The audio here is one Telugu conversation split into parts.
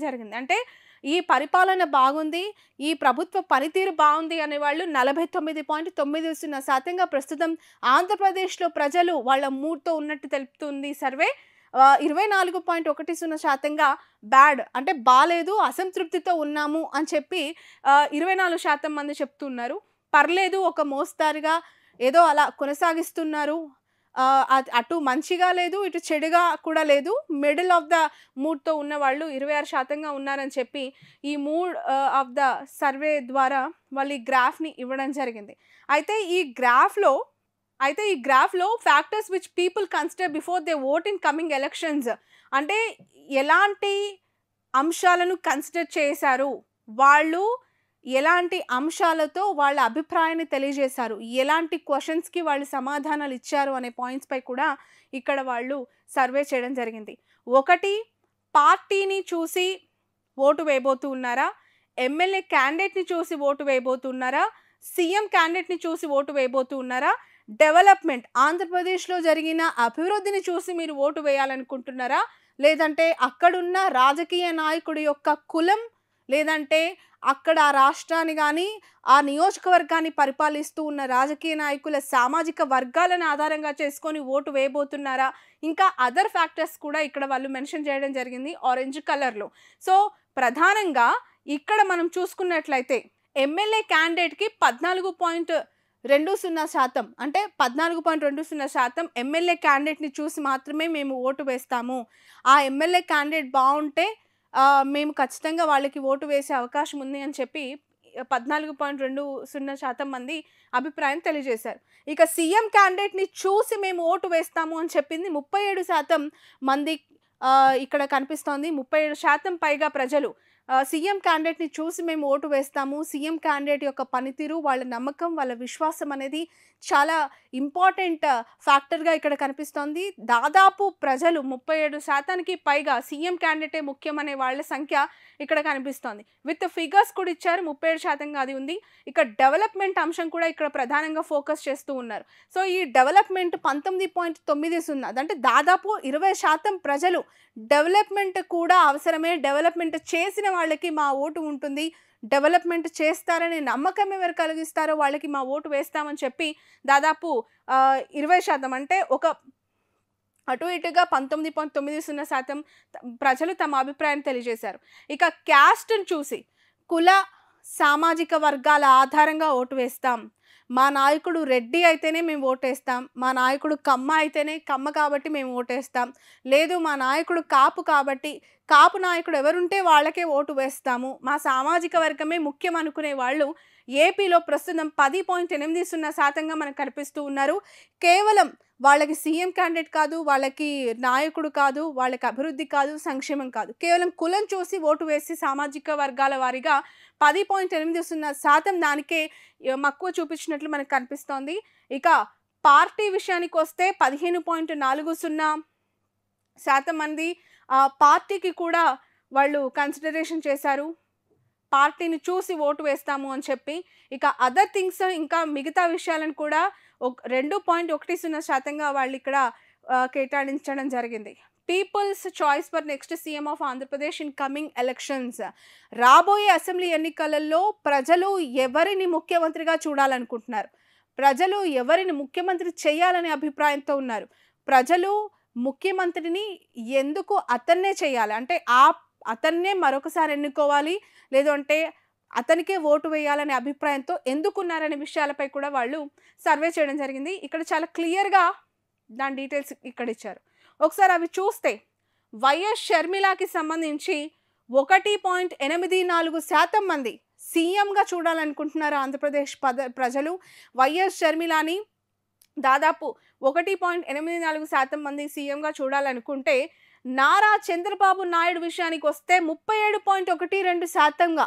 జరిగింది. అంటే ఈ పరిపాలన బాగుంది, ఈ ప్రభుత్వ పనితీరు బాగుంది అనేవాళ్ళు 49.90% ప్రస్తుతం ఆంధ్రప్రదేశ్‌లో ప్రజలు వాళ్ళ మూడ్‌తో ఉన్నట్టు తెలుపుతుంది సర్వే. 24.10% బ్యాడ్ అంటే బాలేదు, అసంతృప్తితో ఉన్నాము అని చెప్పి 24% మంది చెప్తున్నారు. పర్లేదు ఒక మోస్తారుగా ఏదో అలా కొనసాగిస్తున్నారు. అటు మంచిగా లేదు, ఇటు చెడుగా కూడా లేదు. మిడిల్ ఆఫ్ ద మూడ్‌తో ఉన్నవాళ్ళు 26% ఉన్నారని చెప్పి ఈ మూడ్ ఆఫ్ ద సర్వే ద్వారా వాళ్ళు ఈ గ్రాఫ్‌ని ఇవ్వడం జరిగింది. అయితే ఈ గ్రాఫ్‌లో factors which people consider before they vote in coming elections అంటే ఎలాంటి అంశాలను కన్సిడర్ చేశారు? వాళ్ళు ఎలాంటి అంశాలతో వాళ్ళ అభిప్రాయాన్ని తెలియజేశారు? ఎలాంటి క్వెషన్స్‌కి వాళ్ళు సమాధానాలు ఇచ్చారు అనే పాయింట్స్‌పై కూడా ఇక్కడ వాళ్ళు సర్వే చేయడం జరిగింది. 1 పార్టీని చూసి ఓటు వేయబోతూ ఉన్నారా? ఎమ్మెల్యే క్యాండిడేట్‌ని చూసి ఓటు వేయబోతూ ఉన్నారా? సీఎం క్యాండిడేట్‌ని చూసి ఓటు వేయబోతూ ఉన్నారా? డెవలప్‌మెంట్ ఆంధ్రప్రదేశ్‌లో జరిగిన అభివృద్ధిని చూసి మీరు ఓటు వేయాలనుకుంటున్నారా? లేదంటే అక్కడున్న రాజకీయ నాయకుడి యొక్క కులం, లేదంటే అక్కడ ఆ రాష్ట్రాన్ని గానీ, ఆ నియోజకవర్గాన్ని పరిపాలిస్తూ ఉన్న రాజకీయ నాయకుల సామాజిక వర్గాలను ఆధారంగా చేసుకొని ఓటు వేయబోతున్నారా? ఇంకా అదర్ ఫ్యాక్టర్స్ కూడా ఇక్కడ వాళ్ళు మెన్షన్ చేయడం జరిగింది ఆరెంజ్ కలర్‌లో. సో, ప్రధానంగా ఇక్కడ మనం చూసుకున్నట్లయితే ఎమ్మెల్యే క్యాండిడేట్‌కి 14.20% అంటే 14.20% ఎమ్మెల్యే క్యాండిడేట్‌ని చూసి మాత్రమే మేము ఓటు వేస్తాము. ఆ ఎమ్మెల్యే క్యాండిడేట్ బావుంటే మేము ఖచ్చితంగా వాళ్ళకి ఓటు వేసే అవకాశం ఉంది అని చెప్పి 14.20% మంది అభిప్రాయం తెలియజేశారు. ఇక సీఎం క్యాండిడేట్‌ని చూసి మేము ఓటు వేస్తాము అని చెప్పింది 37% మంది ఇక్కడ కనిపిస్తోంది. 37% పైగా ప్రజలు సీఎం క్యాండిడేట్‌ని చూసి మేము ఓటు వేస్తాము. సీఎం క్యాండిడేట్ యొక్క పనితీరు, వాళ్ళ నమ్మకం, వాళ్ళ విశ్వాసం అనేది చాలా ఇంపార్టెంట్ ఫ్యాక్టర్‌గా ఇక్కడ కనిపిస్తోంది. దాదాపు ప్రజలు 37%కి పైగా సీఎం క్యాండిడేటే ముఖ్యమనే వాళ్ళ సంఖ్య ఇక్కడ కనిపిస్తోంది. విత్ ఫిగర్స్ కూడా ఇచ్చారు. 37%గా అది ఉంది. ఇక డెవలప్‌మెంట్ అంశం కూడా ఇక్కడ ప్రధానంగా ఫోకస్ చేస్తూ ఉన్నారు. సో, ఈ డెవలప్‌మెంట్ 19.90 అదంటే దాదాపు 20% ప్రజలు డెవలప్‌మెంట్ కూడా అవసరమే, డెవలప్‌మెంట్ చేసిన వాళ్ళకి మా ఓటు ఉంటుంది, డెవలప్‌మెంట్ చేస్తారనే నమ్మకం ఎవరు కలిగిస్తారో వాళ్ళకి మా ఓటు వేస్తామని చెప్పి దాదాపు 20% అంటే ఒక అటు ఇటుగా 19.90% ప్రజలు తమ అభిప్రాయాన్ని తెలియజేశారు. ఇక క్యాస్ట్‌ని చూసి కుల, సామాజిక వర్గాల ఆధారంగా ఓటు వేస్తాం. మా నాయకుడు రెడ్డి అయితేనే మేము ఓటేస్తాం. మా నాయకుడు కమ్మ అయితేనే కమ్మ కాబట్టి మేము ఓటేస్తాం. లేదు మా నాయకుడు కాపు కాబట్టి కాపు నాయకుడు ఎవరుంటే వాళ్ళకే ఓటు వేస్తాము. మా సామాజిక వర్గమే ముఖ్యం అనుకునే వాళ్ళు ఏపీలో ప్రస్తుతం 10.80%గా మనకు కనిపిస్తూ ఉన్నారు. కేవలం వాళ్ళకి సీఎం క్యాండిడేట్ కాదు, వాళ్ళకి నాయకుడు కాదు, వాళ్ళకి అభివృద్ధి కాదు, సంక్షేమం కాదు. కేవలం కులం చూసి ఓటు వేసి సామాజిక వర్గాల వారీగా 10.80% దానికే మక్కువ చూపించినట్లు మనకు కనిపిస్తోంది. ఇక పార్టీ విషయానికొస్తే 15.40% మంది పార్టీకి కూడా వాళ్ళు కన్సిడరేషన్ చేశారు. పార్టీని చూసి ఓటు వేస్తాము అని చెప్పి. ఇక అదర్ థింగ్స్ ఇంకా మిగతా విషయాలను కూడా 2.10%గా వాళ్ళిక్కడ కేటాయించడం జరిగింది. Peoples choice for next CM of Andhra Pradesh in coming elections. రాబోయే అసెంబ్లీ ఎన్నికలలో ప్రజలు ఎవరిని ముఖ్యమంత్రిగా చూడాలనుకుంటున్నారు? ప్రజలు ఎవరిని ముఖ్యమంత్రి చేయాలనే అభిప్రాయంతో ఉన్నారు? ప్రజలు ముఖ్యమంత్రిని ఎందుకు అతన్నే చేయాలి? అంటే అతన్నే మరొకసారి ఎన్నుకోవాలి, లేదు అంటే అతనికే ఓటు వేయాలనే అభిప్రాయంతో ఎందుకున్నారనే విషయాలపై కూడా వాళ్ళు సర్వే చేయడం జరిగింది. ఇక్కడ చాలా క్లియర్‌గా దాని డీటెయిల్స్ ఇక్కడ ఇచ్చారు. ఒకసారి అవి చూస్తే వైఎస్ షర్మిలకి సంబంధించి 1.84% మంది సీఎంగా చూడాలనుకుంటున్నారు ఆంధ్రప్రదేశ్ ప్రజలు. వైఎస్ షర్మిలని దాదాపు 1.84% మంది సీఎంగా చూడాలనుకుంటే, నారా చంద్రబాబు నాయుడు విషయానికొస్తే 37.12%గా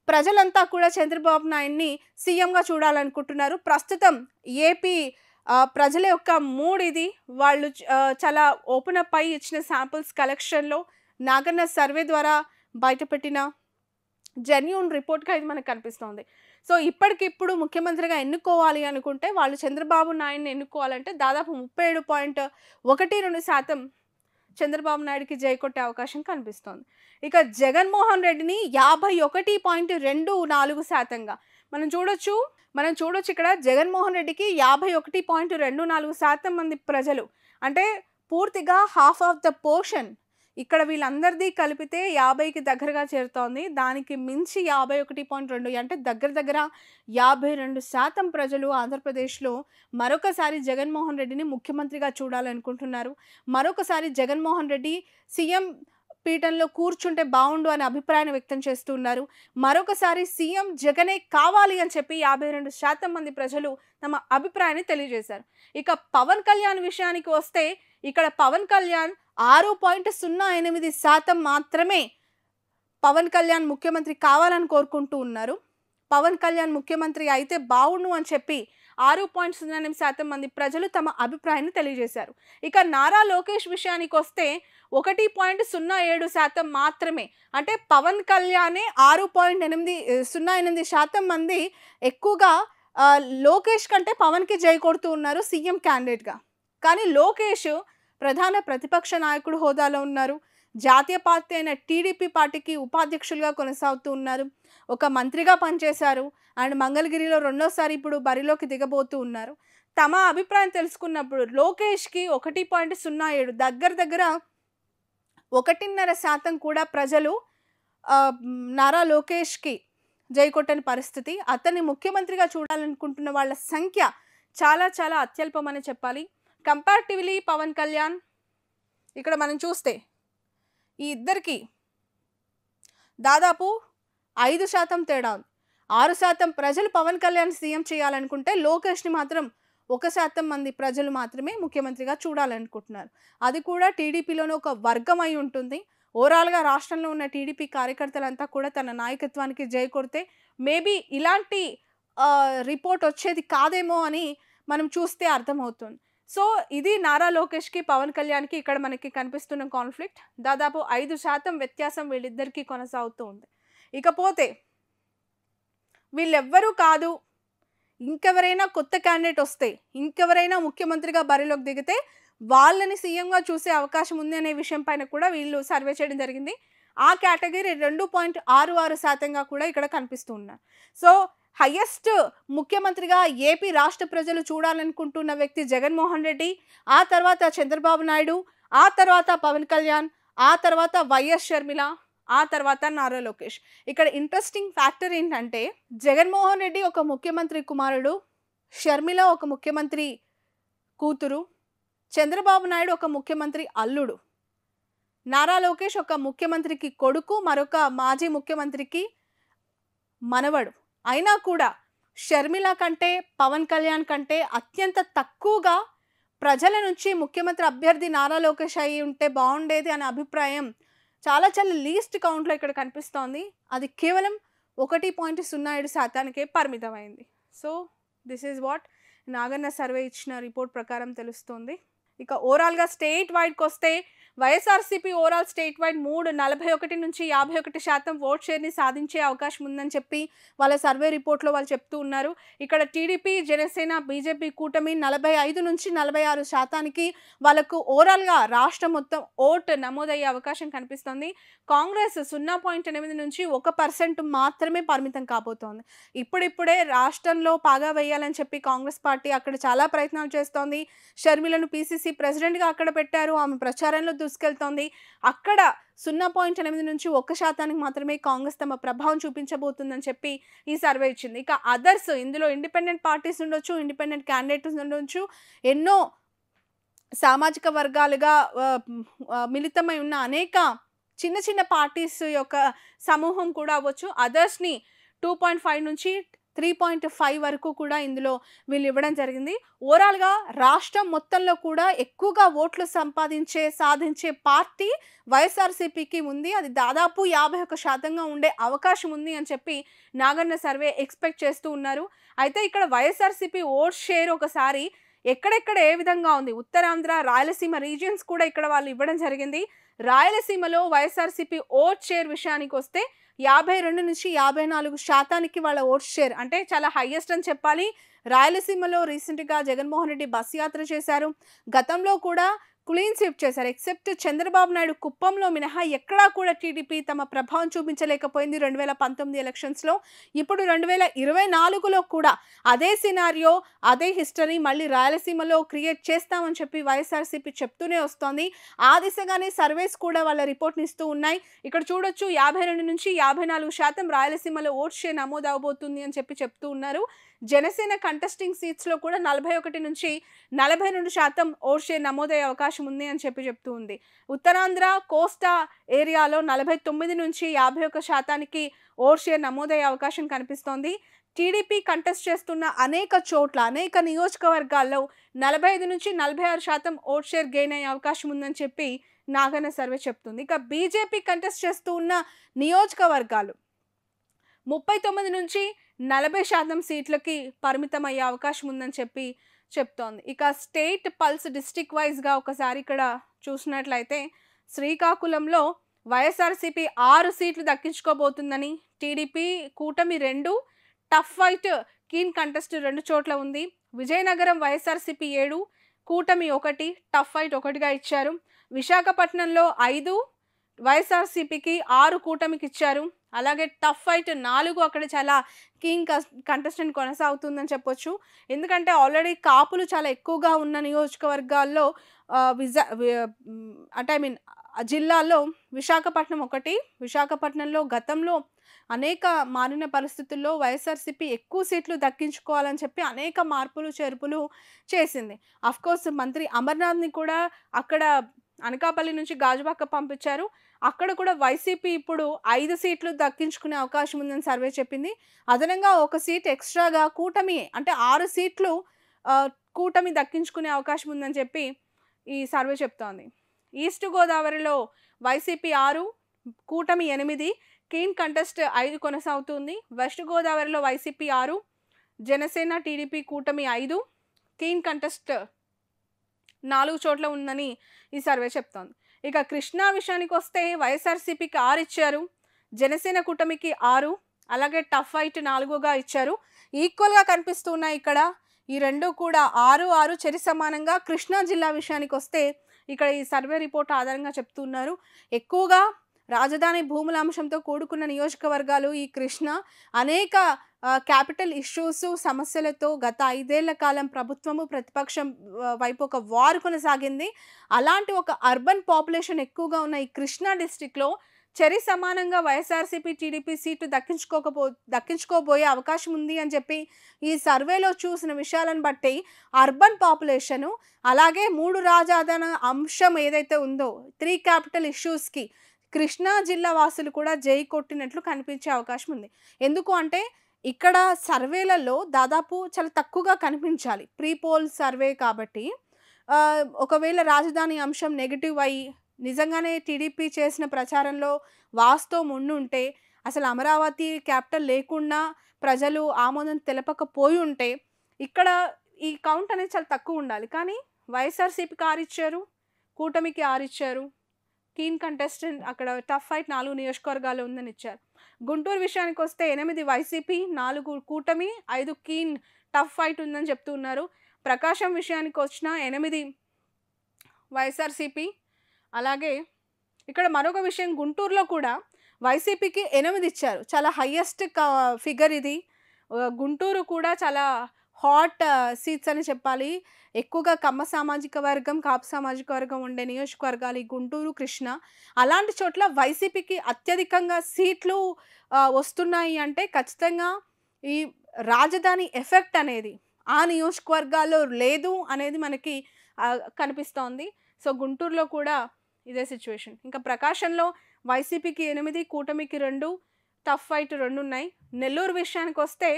ప్రజలంతా కూడా చంద్రబాబు నాయుడిని సీఎంగా చూడాలనుకుంటున్నారు. ప్రస్తుతం ఏపీ ప్రజల యొక్క మూడ్ ఇది. వాళ్ళు చాలా ఓపెన్ అప్ అయ్యి ఇచ్చిన శాంపిల్స్ కలెక్షన్‌లో నాగన్న సర్వే ద్వారా బయటపెట్టిన జెన్యూన్ రిపోర్ట్‌గా ఇది మనకు కనిపిస్తోంది. సో, ఇప్పటికిప్పుడు ముఖ్యమంత్రిగా ఎన్నుకోవాలి అనుకుంటే వాళ్ళు చంద్రబాబు నాయుడిని ఎన్నుకోవాలంటే దాదాపు 37.12% చంద్రబాబు నాయుడుకి జై కొట్టే అవకాశం కనిపిస్తోంది. ఇక జగన్మోహన్ రెడ్డిని 51.24%గా మనం చూడొచ్చు ఇక్కడ జగన్మోహన్ రెడ్డికి 51.24% మంది ప్రజలు, అంటే పూర్తిగా హాఫ్ ఆఫ్ ద పోర్షన్ ఇక్కడ వీళ్ళందరిది కలిపితే 50కి దగ్గరగా చేరుతోంది. దానికి మించి 51.2 అంటే దగ్గర 52% ప్రజలు ఆంధ్రప్రదేశ్లో మరొకసారి జగన్మోహన్ రెడ్డిని ముఖ్యమంత్రిగా చూడాలనుకుంటున్నారు. మరొకసారి జగన్మోహన్ రెడ్డి సీఎం పీఠంలో కూర్చుంటే బాగుండు అనే అభిప్రాయాన్ని వ్యక్తం చేస్తున్నారు. మరొకసారి సీఎం జగనే కావాలి అని చెప్పి 52% మంది ప్రజలు తమ అభిప్రాయాన్ని తెలియజేశారు. ఇక పవన్ కళ్యాణ్ విషయానికి వస్తే ఇక్కడ పవన్ కళ్యాణ్ 6.08% మాత్రమే పవన్ కళ్యాణ్ ముఖ్యమంత్రి కావాలని కోరుకుంటూ ఉన్నారు. పవన్ కళ్యాణ్ ముఖ్యమంత్రి అయితే బావుండు అని చెప్పి 6.08% మంది ప్రజలు తమ అభిప్రాయాన్ని తెలియజేశారు. ఇక నారా లోకేష్ విషయానికి వస్తే 1.07% మాత్రమే, అంటే పవన్ కళ్యాణే 6.08% మంది ఎక్కువగా లోకేష్ కంటే పవన్కి జై కొడుతూ ఉన్నారు సీఎం క్యాండిడేట్గా. కానీ లోకేష్ ప్రధాన ప్రతిపక్ష నాయకుడు హోదాలో ఉన్నారు. జాతీయ పార్టీ అయిన టీడీపీ పార్టీకి ఉపాధ్యక్షులుగా కొనసాగుతూ ఉన్నారు. ఒక మంత్రిగా పనిచేశారు అండ్ మంగళగిరిలో రెండోసారి ఇప్పుడు బరిలోకి దిగబోతూ ఉన్నారు. తమ అభిప్రాయం తెలుసుకున్నప్పుడు లోకేష్కి 1.07 దగ్గర 1.5% కూడా ప్రజలు నారా లోకేష్కి జై కొట్టని పరిస్థితి. అతన్ని ముఖ్యమంత్రిగా చూడాలనుకుంటున్న వాళ్ళ సంఖ్య చాలా అత్యల్పమని చెప్పాలి. కంపారిటివ్లీ పవన్ కళ్యాణ్ ఇక్కడ మనం చూస్తే ఈ ఇద్దరికి దాదాపు 5% తేడా ఉంది. 6% ప్రజలు పవన్ కళ్యాణ్ సీఎం చేయాలనుకుంటే లోకేష్ని మాత్రం 1% మంది ప్రజలు మాత్రమే ముఖ్యమంత్రిగా చూడాలనుకుంటున్నారు. అది కూడా టీడీపీలోనే ఒక వర్గం అయి ఉంటుంది. ఓవరాల్గా రాష్ట్రంలో ఉన్న టీడీపీ కార్యకర్తలంతా కూడా తన నాయకత్వానికి జై కొడితే మేబీ ఇలాంటి రిపోర్ట్ వచ్చేది కాదేమో అని మనం చూస్తే అర్థమవుతుంది. సో ఇది నారా లోకేష్కి పవన్ కళ్యాణ్కి ఇక్కడ మనకి కనిపిస్తున్న కాన్ఫ్లిక్ట్. దాదాపు 5% వ్యత్యాసం వీళ్ళిద్దరికీ కొనసాగుతూ ఉంది. ఇకపోతే వీళ్ళెవ్వరూ కాదు, ఇంకెవరైనా కొత్త క్యాండిడేట్ వస్తే, ఇంకెవరైనా ముఖ్యమంత్రిగా బరిలోకి దిగితే వాళ్ళని సీఎంగా చూసే అవకాశం ఉంది అనే విషయం పైన కూడా వీళ్ళు సర్వే చేయడం జరిగింది. ఆ కేటగిరీ 2.66%గా కూడా ఇక్కడ కనిపిస్తూ ఉన్నారు. సో హైయెస్ట్ ముఖ్యమంత్రిగా ఏపీ రాష్ట్ర ప్రజలు చూడాలనుకుంటున్న వ్యక్తి జగన్మోహన్ రెడ్డి, ఆ తర్వాత చంద్రబాబు నాయుడు, ఆ తర్వాత పవన్ కళ్యాణ్, ఆ తర్వాత వైఎస్ షర్మిల, ఆ తర్వాత నారా లోకేష్. ఇక్కడ ఇంట్రెస్టింగ్ ఫ్యాక్టర్ ఏంటంటే జగన్మోహన్ రెడ్డి ఒక ముఖ్యమంత్రి కుమారుడు, షర్మిల ఒక ముఖ్యమంత్రి కూతురు, చంద్రబాబు నాయుడు ఒక ముఖ్యమంత్రి అల్లుడు, నారా లోకేష్ ఒక ముఖ్యమంత్రికి కొడుకు, మరొక మాజీ ముఖ్యమంత్రికి మనవడు. అయినా కూడా షర్మిల కంటే పవన్ కళ్యాణ్ కంటే అత్యంత తక్కువగా ప్రజల నుంచి ముఖ్యమంత్రి అభ్యర్థి నారా లోకేష్ అయి ఉంటే బాగుండేది అనే అభిప్రాయం చాలా లీస్ట్ కౌంట్లో ఇక్కడ కనిపిస్తోంది. అది కేవలం 1.07%కే పరిమితమైంది. So this is what Naganna survey ఇచ్చిన రిపోర్ట్ ప్రకారం తెలుస్తుంది. ఇక ఓవరాల్గా స్టేట్ వైడ్కి వస్తే వైఎస్ఆర్సీపీ ఓవరాల్ స్టేట్ వైడ్ 41 నుంచి 51% ఓట్ షేర్ని సాధించే అవకాశం ఉందని చెప్పి వాళ్ళ సర్వే రిపోర్ట్లో వాళ్ళు చెప్తూ ఉన్నారు. ఇక్కడ టీడీపీ, జనసేన, బీజేపీ కూటమి 45 నుంచి 46% వాళ్ళకు ఓవరాల్గా రాష్ట్రం మొత్తం ఓట్ నమోదయ్యే అవకాశం కనిపిస్తుంది. కాంగ్రెస్ 0.8 నుంచి 1% మాత్రమే పరిమితం కాబోతోంది. ఇప్పుడిప్పుడే రాష్ట్రంలో పాగా వేయాలని చెప్పి కాంగ్రెస్ పార్టీ అక్కడ చాలా ప్రయత్నాలు చేస్తోంది. షర్మిలను పీసీసీ ప్రెసిడెంట్గా అక్కడ పెట్టారు. ఆమె ప్రచారంలో దూసుకెళ్తోంది. అక్కడ 0.8 నుంచి 1% మాత్రమే కాంగ్రెస్ తమ ప్రభావం చూపించబోతుందని చెప్పి ఈ సర్వే ఇచ్చింది. ఇక అదర్స్, ఇందులో ఇండిపెండెంట్ పార్టీస్ ఉండొచ్చు, ఇండిపెండెంట్ క్యాండిడేట్స్ ఉండొచ్చు, ఎన్నో సామాజిక వర్గాలుగా మిళితమై ఉన్న అనేక చిన్న పార్టీస్ యొక్క సమూహం కూడా అవ్వచ్చు. అదర్స్ని 2.5 నుంచి 3.5 వరకు కూడా ఇందులో వీళ్ళు ఇవ్వడం జరిగింది. ఓవరాల్గా రాష్ట్రం మొత్తంలో కూడా ఎక్కువగా ఓట్లు సాధించే పార్టీ వైఎస్ఆర్సీపీకి ఉంది. అది దాదాపు 51%గా ఉండే అవకాశం ఉంది అని చెప్పి నాగన్న సర్వే ఎక్స్పెక్ట్ చేస్తూ ఉన్నారు. అయితే ఇక్కడ వైఎస్ఆర్సీపీ ఓట్ షేర్ ఒకసారి ఎక్కడెక్కడ ఏ విధంగా ఉంది, ఉత్తరాంధ్ర, రాయలసీమ రీజియన్స్ కూడా ఇక్కడ వాళ్ళు ఇవ్వడం జరిగింది. రాయలసీమలో వైఎస్ఆర్సీపీ ఓట్ షేర్ విషయానికి వస్తే 52 నుంచి 54% వాళ్ళ ఓట్ షేర్, అంటే చాలా హైయెస్ట్ అని చెప్పాలి. రాయలసీమలో రీసెంట్గా జగన్మోహన్ రెడ్డి బస్ యాత్ర చేశారు. గతంలో కూడా క్లీన్ స్వీప్ చేశారు. ఎక్సెప్ట్ చంద్రబాబు నాయుడు కుప్పంలో మినహా ఎక్కడా కూడా టీడీపీ తమ ప్రభావం చూపించలేకపోయింది 2019 ఎలక్షన్స్‌లో. ఇప్పుడు 2024లో కూడా అదే సినారియో, అదే హిస్టరీ మళ్ళీ రాయలసీమలో క్రియేట్ చేస్తామని చెప్పి వైఎస్ఆర్‌సీపీ చెప్తూనే వస్తోంది. ఆ దిశగానే సర్వేస్ కూడా వాళ్ళ రిపోర్ట్‌ని ఇస్తూ ఉన్నాయి. ఇక్కడ చూడొచ్చు 52-54% రాయలసీమలో ఓట్ షేర్ నమోదవబోతుంది అని చెప్పి చెప్తూ ఉన్నారు. జనసేన కంటెస్టింగ్ సీట్స్‌లో కూడా 41-42% ఓట్ షేర్ నమోదయ్యే అవకాశం ఉంది అని చెప్పి చెప్తూ ఉంది. ఉత్తరాంధ్ర, కోస్టా ఏరియాలో 49-51% ఓట్ షేర్ నమోదయ్యే అవకాశం కనిపిస్తోంది. టీడీపీ కంటెస్ట్ చేస్తున్న అనేక చోట్ల, అనేక నియోజకవర్గాల్లో 45-46% ఓట్ షేర్ గెయిన్ అయ్యే అవకాశం ఉందని చెప్పి నాగన్న సర్వే చెప్తుంది. ఇక బీజేపీ కంటెస్ట్ చేస్తూ ఉన్న నియోజకవర్గాలు 39-40% సీట్లకి పరిమితం అయ్యే అవకాశం ఉందని చెప్పి చెప్తోంది. ఇక స్టేట్ పల్స్ డిస్ట్రిక్ట్ వైజ్‌గా ఒకసారి ఇక్కడ చూసినట్లయితే శ్రీకాకుళంలో వైఎస్ఆర్‌సీపీ 6 సీట్లు దక్కించుకోబోతుందని, టీడీపీ కూటమి 2 టఫ్ ఫైట్ కీన్ కంటెస్ట్ 2 చోట్ల ఉంది. విజయనగరం వైఎస్ఆర్‌సీపీ 7, కూటమి 1 టఫ్ ఫైట్ 1గా ఇచ్చారు. విశాఖపట్నంలో 5 వైఎస్ఆర్‌సీపీకి, 6 కూటమికి ఇచ్చారు. అలాగే టఫ్ ఫైట్ 4 అక్కడ చాలా కీన్ కంటెస్టెంట్ కొనసాగుతుందని చెప్పొచ్చు. ఎందుకంటే ఆల్రెడీ కాపులు చాలా ఎక్కువగా ఉన్న నియోజకవర్గాల్లో అంటే జిల్లాల్లో విశాఖపట్నం 1. విశాఖపట్నంలో గతంలో అనేక మారిన పరిస్థితుల్లో వైఎస్ఆర్‌సీపీ ఎక్కువ సీట్లు దక్కించుకోవాలని చెప్పి అనేక మార్పులు, చేర్పులు చేసింది. ఆఫ్‌కోర్స్ మంత్రి అమర్నాథ్‌ని కూడా అక్కడ అనకాపల్లి నుంచి గాజువాక పంపించారు. అక్కడ కూడా వైసీపీ ఇప్పుడు 5 సీట్లు దక్కించుకునే అవకాశం ఉందని సర్వే చెప్పింది. అదనంగా 1 సీట్ ఎక్స్‌ట్రాగా కూటమి అంటే 6 సీట్లు కూటమి దక్కించుకునే అవకాశం ఉందని చెప్పి ఈ సర్వే చెప్తోంది. ఈస్ట్ గోదావరిలో వైసీపీ 6, కూటమి 8, కీన్ కంటెస్ట్ 5 కొనసాగుతుంది. వెస్ట్ గోదావరిలో వైసీపీ 6, జనసేన, టీడీపీ కూటమి 5, కీన్ కంటెస్ట్ 4 చోట్ల ఉందని ఈ సర్వే చెప్తోంది. ఇక కృష్ణా విషయానికి వస్తే వైఎస్ఆర్‌సీపీకి 6 ఇచ్చారు, జనసేన కూటమికి 6, అలాగే టఫ్ ఫైట్ 4గా ఇచ్చారు. ఈక్వల్‌గా కనిపిస్తున్నాయి ఇక్కడ ఈ 2 కూడా 6 చెరి సమానంగా. కృష్ణా జిల్లా విషయానికి వస్తే ఇక్కడ ఈ సర్వే రిపోర్ట్ ఆధారంగా చెప్తున్నారు ఎక్కువగా రాజధాని భూముల అంశంతో కూడుకున్న నియోజకవర్గాలు ఈ కృష్ణ. అనేక క్యాపిటల్ ఇష్యూస్, సమస్యలతో గత 5 ఏళ్ల కాలం ప్రభుత్వము ప్రతిపక్షం వైపు ఒక వార్ కొనసాగింది. అలాంటి ఒక అర్బన్ పాపులేషన్ ఎక్కువగా ఉన్న ఈ కృష్ణా డిస్ట్రిక్ట్‌లో చెరి సమానంగా వైఎస్ఆర్‌సీపీ, టీడీపీ సీటు దక్కించుకోబోయే అవకాశం ఉంది అని చెప్పి ఈ సర్వేలో చూసిన విషయాలను బట్టి అర్బన్ పాపులేషను, అలాగే 3 రాజధాని అంశం ఏదైతే ఉందో 3 క్యాపిటల్ ఇష్యూస్‌కి కృష్ణా జిల్లా వాసులు కూడా జై కొట్టినట్లు కనిపించే అవకాశం ఉంది. ఎందుకు అంటే ఇక్కడ సర్వేలలో దాదాపు చాలా తక్కువగా కనిపించాలి. ప్రీ పోల్ సర్వే కాబట్టి ఒకవేళ రాజధాని అంశం నెగెటివ్ అయ్యి నిజంగానే టీడీపీ చేసిన ప్రచారంలో వాస్తవం ఉండుంటే, అసలు అమరావతి క్యాపిటల్ లేకుండా ప్రజలు ఆమోదం తెలపకపోయి ఉంటే ఇక్కడ ఈ కౌంట్ అనేది చాలా తక్కువ ఉండాలి. కానీ వైఎస్ఆర్‌సీపీకి 6 ఇచ్చారు, కూటమికి 6 ఇచ్చారు. కీన్ కంటెస్టెంట్ అక్కడ టఫ్ ఫైట్ 4 నియోజకవర్గాల్లో ఉందని ఇచ్చారు. గుంటూరు విషయానికి వస్తే 8 వైసీపీ, 4 కూటమి, 5 కీన్ టఫ్ ఫైట్ ఉందని చెప్తూ ఉన్నారు. ప్రకాశం విషయానికి వచ్చిన 8 వైఎస్ఆర్‌సీపీ. అలాగే ఇక్కడ మరొక విషయం, గుంటూరులో కూడా వైసీపీకి 8 ఇచ్చారు. చాలా హైయెస్ట్ ఫిగర్ ఇది. గుంటూరు కూడా చాలా హాట్ సీట్స్ అని చెప్పాలి. ఎక్కువగా కమ్మ సామాజిక వర్గం, కాపు సామాజిక వర్గం ఉండే నియోజకవర్గాలు ఈ గుంటూరు, కృష్ణ. అలాంటి చోట్ల వైసీపీకి అత్యధికంగా సీట్లు వస్తున్నాయి అంటే ఖచ్చితంగా ఈ రాజధాని ఎఫెక్ట్ అనేది ఆ నియోజకవర్గాల్లో లేదు అనేది మనకి కనిపిస్తోంది. సో గుంటూరులో కూడా ఇదే సిచ్యువేషన్. ఇంకా ప్రకాశంలో వైసీపీకి 8, కూటమికి 2, టఫ్ ఫైట్ 2 ఉన్నాయి. నెల్లూరు విషయానికి వస్తే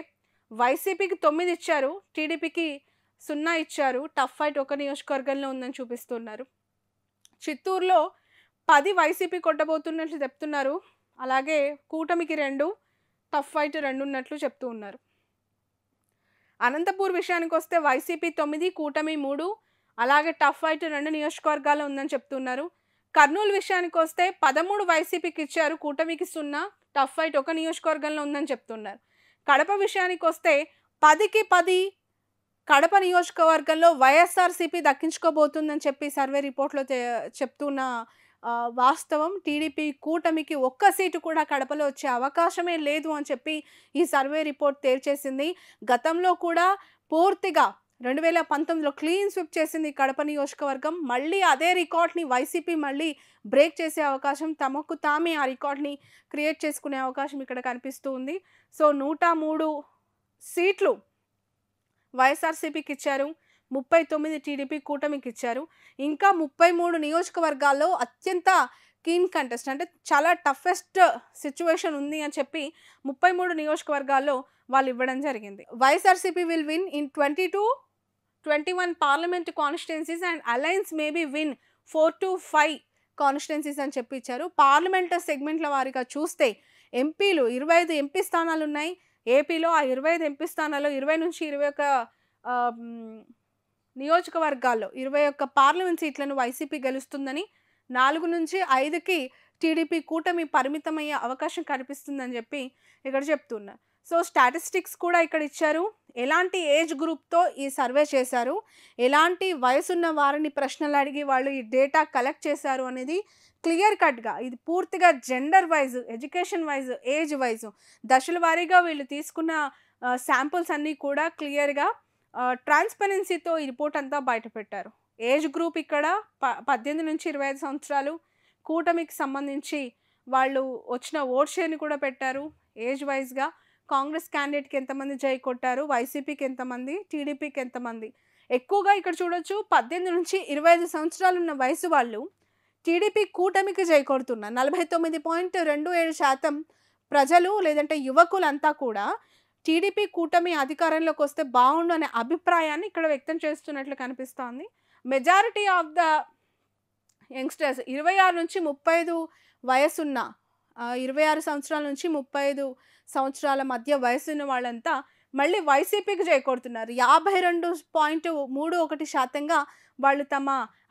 వైసీపీకి 9 ఇచ్చారు, టీడీపీకి 0 ఇచ్చారు. టఫ్ ఫైట్ 1 నియోజకవర్గంలో ఉందని చూపిస్తున్నారు. చిత్తూరులో 10 వైసీపీ కొట్టబోతున్నట్లు చెప్తున్నారు. అలాగే కూటమికి 2, టఫ్ ఫైట్ 2 ఉన్నట్లు చెప్తూ ఉన్నారు. అనంతపూర్ విషయానికి వస్తే వైసీపీ 9, కూటమి 3, అలాగే టఫ్ ఫైట్ 2 నియోజకవర్గాల్లో ఉందని చెప్తున్నారు. కర్నూలు విషయానికి వస్తే 13 వైసీపీకి ఇచ్చారు, కూటమికి 0, టఫ్ ఫైట్ 1 నియోజకవర్గంలో ఉందని చెప్తున్నారు. కడప విషయానికి వస్తే 10కి 10 కడప నియోజకవర్గంలో వైఎస్ఆర్సీపీ దక్కించుకోబోతుందని చెప్పి సర్వే రిపోర్ట్‌లో చెప్తున్న వాస్తవం. టీడీపీ కూటమికి ఒక్క సీటు కూడా కడపలో వచ్చే అవకాశమే లేదు అని చెప్పి ఈ సర్వే రిపోర్ట్ తేల్చేసింది. గతంలో కూడా పూర్తిగా 2019లో క్లీన్ స్వీప్ చేసింది కడప నియోజకవర్గం. మళ్ళీ అదే రికార్డ్‌ని వైసీపీ మళ్ళీ బ్రేక్ చేసే అవకాశం, తమకు తామే ఆ రికార్డ్‌ని క్రియేట్ చేసుకునే అవకాశం ఇక్కడ కనిపిస్తూ ఉంది. సో 103 సీట్లు వైఎస్ఆర్సీపీకి ఇచ్చారు. 39 టీడీపీ కూటమికి ఇచ్చారు. ఇంకా 33 నియోజకవర్గాల్లో అత్యంత కీన్ కంటెస్ట్ అంటే చాలా టఫెస్ట్ సిట్యుయేషన్ ఉంది అని చెప్పి 33 నియోజకవర్గాల్లో వాళ్ళు ఇవ్వడం జరిగింది. YSRCP will win in 21 parliament constituencies and alliance maybe win 4-5 constituencies అని చెప్పి ఇచ్చారు. పార్లమెంట్ సెగ్మెంట్ల వారీగా చూస్తే ఎంపీలు 25 ఎంపీ స్థానాలు ఉన్నాయి. ఏపీలో ఆ 25 ఎంపీ స్థానాల్లో 20-21 నియోజకవర్గాల్లో 21 పార్లమెంట్ సీట్లను వైసీపీ గెలుస్తుందని, 4-5కి టీడీపీ కూటమి పరిమితమయ్యే అవకాశం కనిపిస్తుందని చెప్పి ఇక్కడ చెప్తున్నారు. సో స్టాటిస్టిక్స్ కూడా ఇక్కడ ఇచ్చారు. ఎలాంటి ఏజ్ గ్రూప్తో ఈ సర్వే చేశారు, ఎలాంటి వయసున్న వారిని ప్రశ్నలు అడిగి వాళ్ళు ఈ డేటా కలెక్ట్ చేశారు అనేది క్లియర్ కట్గా, ఇది పూర్తిగా gender wise, education wise, age wise దశల వారీగా వీళ్ళు తీసుకున్న శాంపుల్స్ అన్నీ కూడా క్లియర్గా ట్రాన్స్పరెన్సీతో ఈ రిపోర్ట్ అంతా బయటపెట్టారు. ఏజ్ గ్రూప్ ఇక్కడ 18-25 సంవత్సరాలు, కూటమికి సంబంధించి వాళ్ళు వచ్చిన ఓట్ షేర్ని కూడా పెట్టారు ఏజ్ వైజ్గా. కాంగ్రెస్ క్యాండిడేట్కి ఎంతమంది జై కొట్టారు, వైసీపీకి ఎంతమంది, టీడీపీకి ఎంతమంది. ఎక్కువగా ఇక్కడ చూడొచ్చు 18-25 సంవత్సరాలు ఉన్న వయసు వాళ్ళు టీడీపీ కూటమికి జై కొడుతున్నారు. 49.27% ప్రజలు లేదంటే యువకులంతా కూడా టీడీపీ కూటమి అధికారంలోకి వస్తే బాగుండు అనే అభిప్రాయాన్ని ఇక్కడ వ్యక్తం చేస్తున్నట్లు కనిపిస్తోంది. మెజారిటీ ఆఫ్ ద యంగ్స్టర్స్ 26-35 వయసున్న 26 సంవత్సరాల నుంచి 35 సంవత్సరాల మధ్య వయసున్న వాళ్ళంతా మళ్ళీ వైసీపీకి చేకూరుతున్నారు. 52.31% వాళ్ళు తమ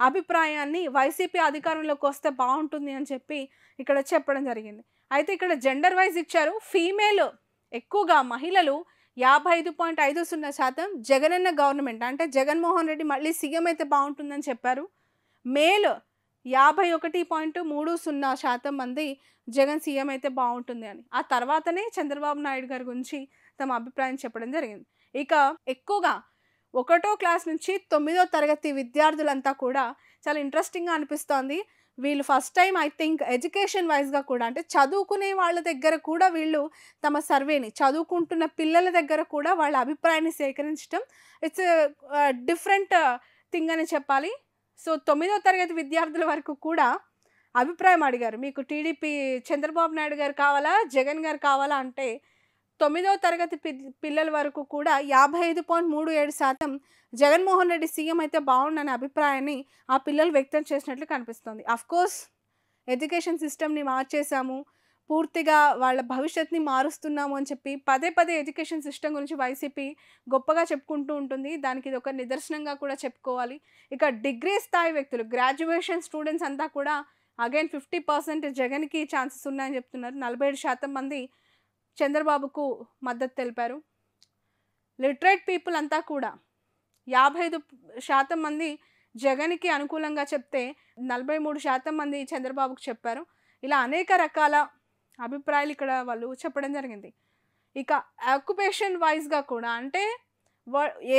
అభిప్రాయాన్ని వైసీపీ అధికారంలోకి వస్తే బాగుంటుంది అని చెప్పి ఇక్కడ చెప్పడం జరిగింది. అయితే ఇక్కడ జెండర్ వైజ్ ఇచ్చారు. ఫీమేల్ ఎక్కువగా మహిళలు 55.50% జగనన్న గవర్నమెంట్ అంటే జగన్మోహన్ రెడ్డి మళ్ళీ సీఎం అయితే బాగుంటుందని చెప్పారు. మేల్ 51.30% మంది జగన్ సీఎం అయితే బాగుంటుంది అని. ఆ తర్వాతనే చంద్రబాబు నాయుడు గారి గురించి తమ అభిప్రాయం చెప్పడం జరిగింది. ఇక ఎక్కువగా 1వ క్లాస్ నుంచి 9వ తరగతి విద్యార్థులంతా కూడా చాలా ఇంట్రెస్టింగ్గా అనిపిస్తోంది. వీళ్ళు first time I think education వైజ్గా కూడా అంటే చదువుకునే వాళ్ళ దగ్గర కూడా వీళ్ళు తమ సర్వేని, చదువుకుంటున్న పిల్లల దగ్గర కూడా వాళ్ళ అభిప్రాయాన్ని సేకరించడం ఇట్స్ డిఫరెంట్ థింగ్ అని చెప్పాలి. సో 9వ తరగతి విద్యార్థుల వరకు కూడా అభిప్రాయం అడిగారు. మీకు టీడీపీ చంద్రబాబు నాయుడు గారు కావాలా, జగన్ గారు కావాలా అంటే 9వ తరగతి పిల్లల వరకు కూడా 55.37% జగన్మోహన్ రెడ్డి సీఎం అయితే బాగుండనే అభిప్రాయాన్ని ఆ పిల్లలు వ్యక్తం చేసినట్లు కనిపిస్తుంది. అఫ్కోర్స్ ఎడ్యుకేషన్ సిస్టమ్ని మార్చేసాము, పూర్తిగా వాళ్ళ భవిష్యత్తుని మారుస్తున్నాము అని చెప్పి పదే పదే ఎడ్యుకేషన్ సిస్టమ్ గురించి వైసీపీ గొప్పగా చెప్పుకుంటూ ఉంటుంది. దానికి ఇది ఒక నిదర్శనంగా కూడా చెప్పుకోవాలి. ఇక డిగ్రీ స్థాయి వ్యక్తులు, గ్రాడ్యుయేషన్ స్టూడెంట్స్ అంతా కూడా అగైన్ 50% జగన్కి ఛాన్సెస్ ఉన్నాయని చెప్తున్నారు. 47% మంది చంద్రబాబుకు మద్దతు తెలిపారు. లిటరేట్ పీపుల్ అంతా కూడా 55% మంది జగన్కి అనుకూలంగా చెప్తే 43% మంది చంద్రబాబుకు చెప్పారు. ఇలా అనేక రకాల అభిప్రాయాలు ఇక్కడ వాళ్ళు చెప్పడం జరిగింది. ఇక ఆక్యుపేషన్ వైజ్గా కూడా అంటే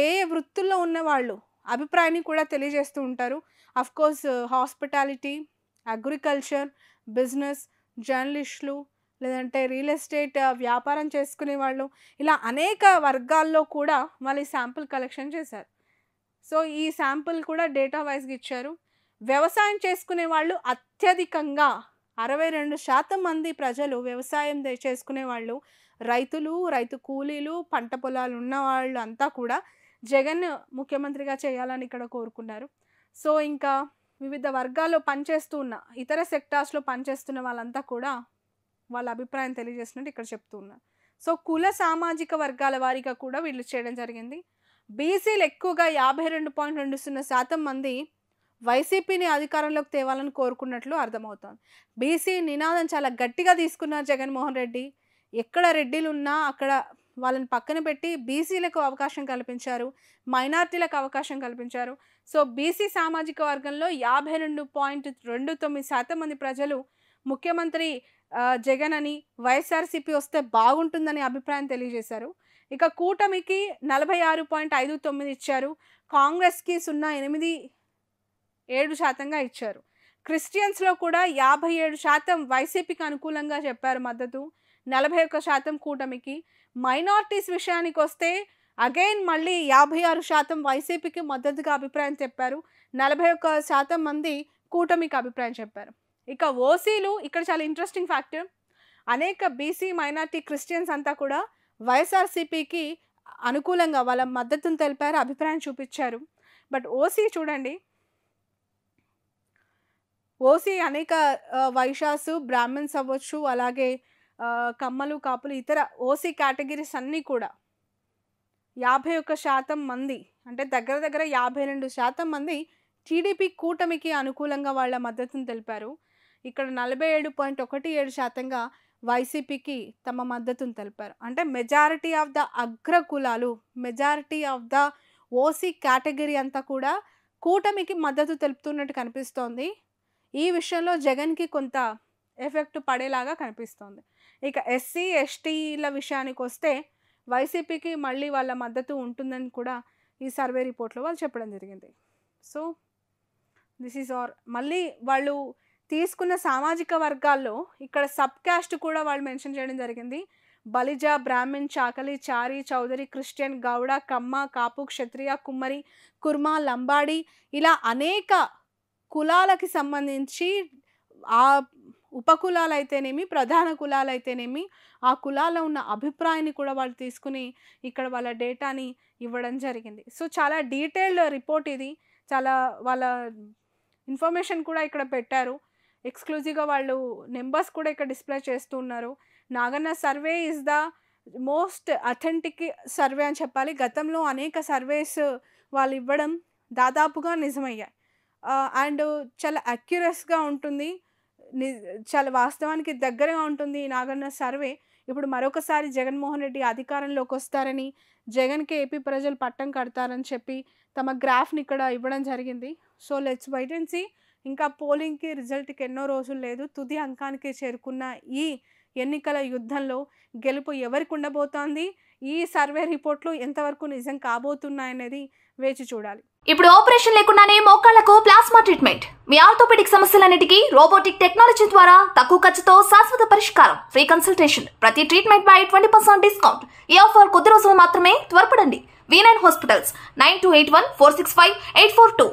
ఏ వృత్తుల్లో ఉన్నవాళ్ళు అభిప్రాయాన్ని కూడా తెలియజేస్తూ ఉంటారు. అఫ్కోర్స్ హాస్పిటాలిటీ, అగ్రికల్చర్, బిజినెస్, జర్నలిస్టులు, లేదంటే రియల్ ఎస్టేట్ వ్యాపారం చేసుకునే వాళ్ళు, ఇలా అనేక వర్గాల్లో కూడా వాళ్ళు ఈ శాంపుల్ కలెక్షన్ చేశారు. సో ఈ శాంపుల్ కూడా డేటా వైజ్గా ఇచ్చారు. వ్యవసాయం చేసుకునే వాళ్ళు అత్యధికంగా 62% మంది ప్రజలు వ్యవసాయం చేసుకునే వాళ్ళు, రైతులు, రైతు కూలీలు, పంట పొలాలు ఉన్నవాళ్ళు అంతా కూడా జగన్ ముఖ్యమంత్రిగా చేయాలని ఇక్కడ కోరుకున్నారు. సో ఇంకా వివిధ వర్గాల్లో పనిచేస్తూ ఉన్న, ఇతర సెక్టార్స్లో పనిచేస్తున్న వాళ్ళంతా కూడా వాళ్ళ అభిప్రాయం తెలియజేసినట్టు ఇక్కడ చెప్తూ ఉన్నారు. సో కుల సామాజిక వర్గాల వారీగా కూడా వీళ్ళు చేయడం జరిగింది. బీసీలు ఎక్కువగా 52.20% మంది వైసీపీని అధికారంలోకి తేవాలని కోరుకున్నట్లు అర్థమవుతోంది. బీసీ నినాదం చాలా గట్టిగా తీసుకున్నారు జగన్మోహన్ రెడ్డి. ఎక్కడ రెడ్డిలు ఉన్నా అక్కడ వాళ్ళని పక్కన పెట్టి బీసీలకు అవకాశం కల్పించారు, మైనార్టీలకు అవకాశం కల్పించారు. సో బీసీ సామాజిక వర్గంలో 52.29% మంది ప్రజలు ముఖ్యమంత్రి జగన్ అని, వైఎస్ఆర్సీపీ వస్తే బాగుంటుందని అభిప్రాయం తెలియజేశారు. ఇక కూటమికి 46.59 ఇచ్చారు, కాంగ్రెస్కి 0.87% ఇచ్చారు. క్రిస్టియన్స్లో కూడా 57% వైసీపీకి అనుకూలంగా చెప్పారు మద్దతు, 41% కూటమికి. మైనారిటీస్ విషయానికి వస్తే అగైన్ మళ్ళీ 56% వైసీపీకి మద్దతుగా అభిప్రాయం చెప్పారు, 41% మంది కూటమికి అభిప్రాయం చెప్పారు. ఇక ఓసీలు ఇక్కడ చాలా ఇంట్రెస్టింగ్ ఫ్యాక్టర్, అనేక బీసీ మైనారిటీ క్రిస్టియన్స్ అంతా కూడా వైఎస్ఆర్సీపీకి అనుకూలంగా వాళ్ళ మద్దతును తెలిపారు, అభిప్రాయం చూపించారు. బట్ ఓసీ చూడండి, ఓసీ అనేక వైశ్యాసు, బ్రాహ్మణ్స్ అవ్వచ్చు, అలాగే కమ్మలు, కాపులు, ఇతర ఓసీ కేటగిరీస్ అన్నీ కూడా 51% మంది, అంటే దగ్గర దగ్గర 52% మంది టీడీపీ కూటమికి అనుకూలంగా వాళ్ళ మద్దతును తెలిపారు. ఇక్కడ 47.17% వైసీపీకి తమ మద్దతును తెలిపారు. అంటే మెజారిటీ ఆఫ్ ద అగ్ర కులాలు, majority of the OC category అంతా కూడా కూటమికి మద్దతు తెలుపుతున్నట్టు కనిపిస్తోంది. ఈ విషయంలో జగన్కి కొంత ఎఫెక్ట్ పడేలాగా కనిపిస్తోంది. ఇక ఎస్సీ ఎస్టీల విషయానికి వస్తే వైసీపీకి మళ్ళీ వాళ్ళ మద్దతు ఉంటుందని కూడా ఈ సర్వే రిపోర్ట్లో వాళ్ళు చెప్పడం జరిగింది. So this is our. మళ్ళీ వాళ్ళు తీసుకున్న సామాజిక వర్గాల్లో ఇక్కడ సబ్ క్యాస్ట్ కూడా వాళ్ళు మెన్షన్ చేయడం జరిగింది. బలిజ, బ్రాహ్మణ్, చాకలి, చారి, చౌదరి, క్రిస్టియన్, గౌడ, కమ్మ, కాపు, క్షత్రియ, కుమ్మరి, కుర్మ, లంబాడి, ఇలా అనేక కులాలకి సంబంధించి ఆ ఉపకులాలు అయితేనేమి, ప్రధాన కులాలు అయితేనేమి, ఆ కులాల్లో ఉన్న అభిప్రాయాన్ని కూడా వాళ్ళు తీసుకుని ఇక్కడ వాళ్ళ డేటాని ఇవ్వడం జరిగింది. సో చాలా డీటెయిల్డ్ రిపోర్ట్ ఇది, చాలా వాళ్ళ ఇన్ఫర్మేషన్ కూడా ఇక్కడ పెట్టారు. ఎక్స్క్లూజివ్గా వాళ్ళు నెంబర్స్ కూడా ఇక్కడ డిస్ప్లే చేస్తూ ఉన్నారు. Naganna survey is the most authentic survey అని చెప్పాలి. గతంలో అనేక సర్వేస్ వాళ్ళు ఇవ్వడం దాదాపుగా నిజమయ్యాయి. అండ్ చాలా అక్యురస్గా ఉంటుంది, చాలా వాస్తవానికి దగ్గరగా ఉంటుంది ఈ నాగన్న సర్వే. ఇప్పుడు మరొకసారి జగన్మోహన్ రెడ్డి అధికారంలోకి వస్తారని, జగన్కి ఏపీ ప్రజలు పట్టం కడతారని చెప్పి తమ గ్రాఫ్ని ఇక్కడ ఇవ్వడం జరిగింది. So let's wait and see. ఇంకా పోలింగ్కి రిజల్ట్కి ఎన్నో రోజులు లేదు. తుది అంకానికి చేరుకున్న ఈ ఎన్నికల యుద్ధంలో గెలుపు ఎవరికి ఉండబోతోంది, ఈ సర్వే రిపోర్ట్లు ఎంతవరకు నిజం కాబోతున్నాయనేది వేచి చూడాలి. ఇప్పుడు ఆపరేషన్ లేకుండానే మోకాళ్లకు ప్లాస్మా ట్రీట్మెంట్, మీ ఆర్థోపెడిక్ సమస్యలన్నిటికీ రోబోటిక్ టెక్నాలజీ ద్వారా తక్కువ ఖర్చుతో శాశ్వత పరిష్కారం, ఫ్రీ కన్సల్టేషన్, ప్రతి ట్రీట్మెంట్ పై 20% డిస్కౌంట్. ఈ ఆఫర్ కొద్ది రోజులు మాత్రమే, త్వరపడండి. V9 hospitals 9281465842.